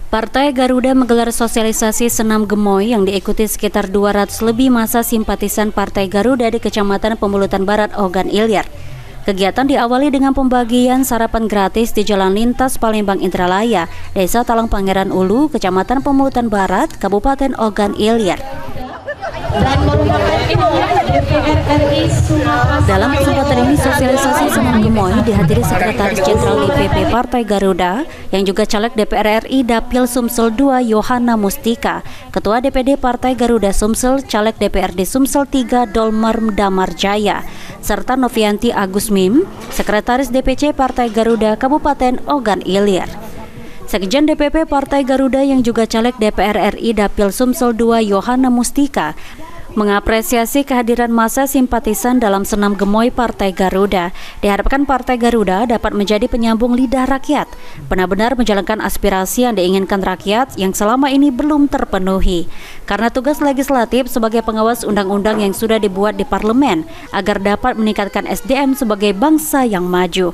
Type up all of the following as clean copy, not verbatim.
Partai Garuda menggelar sosialisasi senam gemoy yang diikuti sekitar 200 lebih massa simpatisan Partai Garuda di Kecamatan Pemulutan Barat, Ogan Ilir. Kegiatan diawali dengan pembagian sarapan gratis di Jalan Lintas Palembang Indralaya, Desa Talang Pangeran Ulu, Kecamatan Pemulutan Barat, Kabupaten Ogan Ilir. Dalam kesempatan ini, sosialisasi senam gemoy dihadiri Sekretaris Jenderal DPP Partai Garuda yang juga caleg DPR RI Dapil Sumsel II Yohana Mustika, Ketua DPD Partai Garuda Sumsel, caleg DPRD Sumsel III Dolmar Damarjaya, serta Novianti Agus Mim, Sekretaris DPC Partai Garuda Kabupaten Ogan Ilir. Sekjen DPP Partai Garuda yang juga caleg DPR RI Dapil Sumsel II Yohana Mustika mengapresiasi kehadiran massa simpatisan dalam senam gemoy Partai Garuda. Diharapkan Partai Garuda dapat menjadi penyambung lidah rakyat, benar-benar menjalankan aspirasi yang diinginkan rakyat yang selama ini belum terpenuhi. Karena tugas legislatif sebagai pengawas undang-undang yang sudah dibuat di parlemen agar dapat meningkatkan SDM sebagai bangsa yang maju.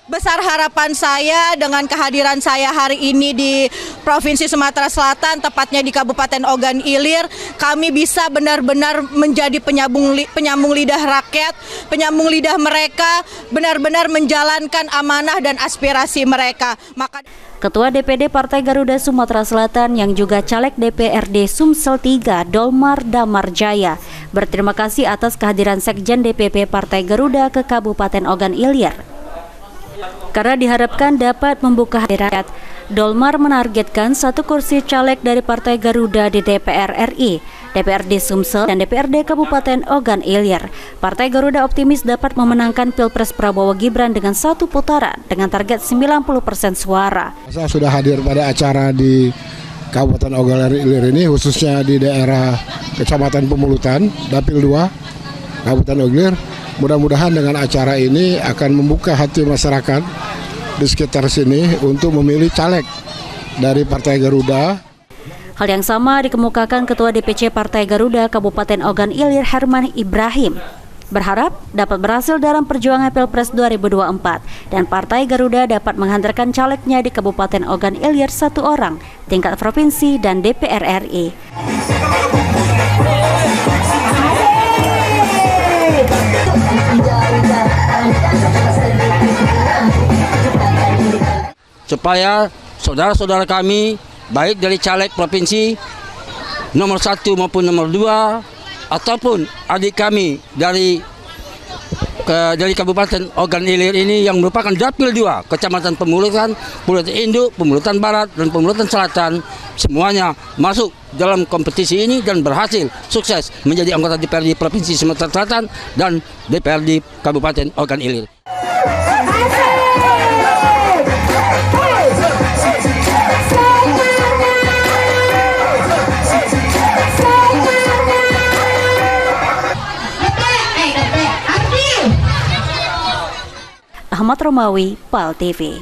Besar harapan saya dengan kehadiran saya hari ini di Provinsi Sumatera Selatan, tepatnya di Kabupaten Ogan Ilir, kami bisa benar-benar menjadi penyambung lidah rakyat, penyambung lidah mereka, benar-benar menjalankan amanah dan aspirasi mereka. Ketua DPD Partai Garuda Sumatera Selatan yang juga caleg DPRD Sumsel III Dolmar Damarjaya berterima kasih atas kehadiran Sekjen DPP Partai Garuda ke Kabupaten Ogan Ilir, karena diharapkan dapat membuka hati rakyat. Dolmar menargetkan 1 kursi caleg dari Partai Garuda di DPR RI, DPRD Sumsel, dan DPRD Kabupaten Ogan Ilir. Partai Garuda optimis dapat memenangkan Pilpres Prabowo Gibran dengan 1 putaran dengan target 90% suara. Saya sudah hadir pada acara di Kabupaten Ogan Ilir ini, khususnya di daerah Kecamatan Pemulutan, Dapil 2, Kabupaten Ogan Ilir. Mudah-mudahan dengan acara ini akan membuka hati masyarakat di sekitar sini untuk memilih caleg dari Partai Garuda. Hal yang sama dikemukakan Ketua DPC Partai Garuda Kabupaten Ogan Ilir Herman Ibrahim. Berharap dapat berhasil dalam perjuangan Pilpres 2024 dan Partai Garuda dapat menghantarkan calegnya di Kabupaten Ogan Ilir 1 orang, tingkat provinsi dan DPR RI. Supaya saudara-saudara kami, baik dari caleg provinsi nomor 1 maupun nomor 2, ataupun adik kami dari Kabupaten Ogan Ilir ini yang merupakan Dapil 2, Kecamatan Pemulutan, Pemulutan Induk, Pemulutan Barat, dan Pemulutan Selatan, semuanya masuk dalam kompetisi ini dan berhasil sukses menjadi anggota DPRD Provinsi Sumatera Selatan dan DPRD Kabupaten Ogan Ilir. Ahmad Romawi, PAL TV.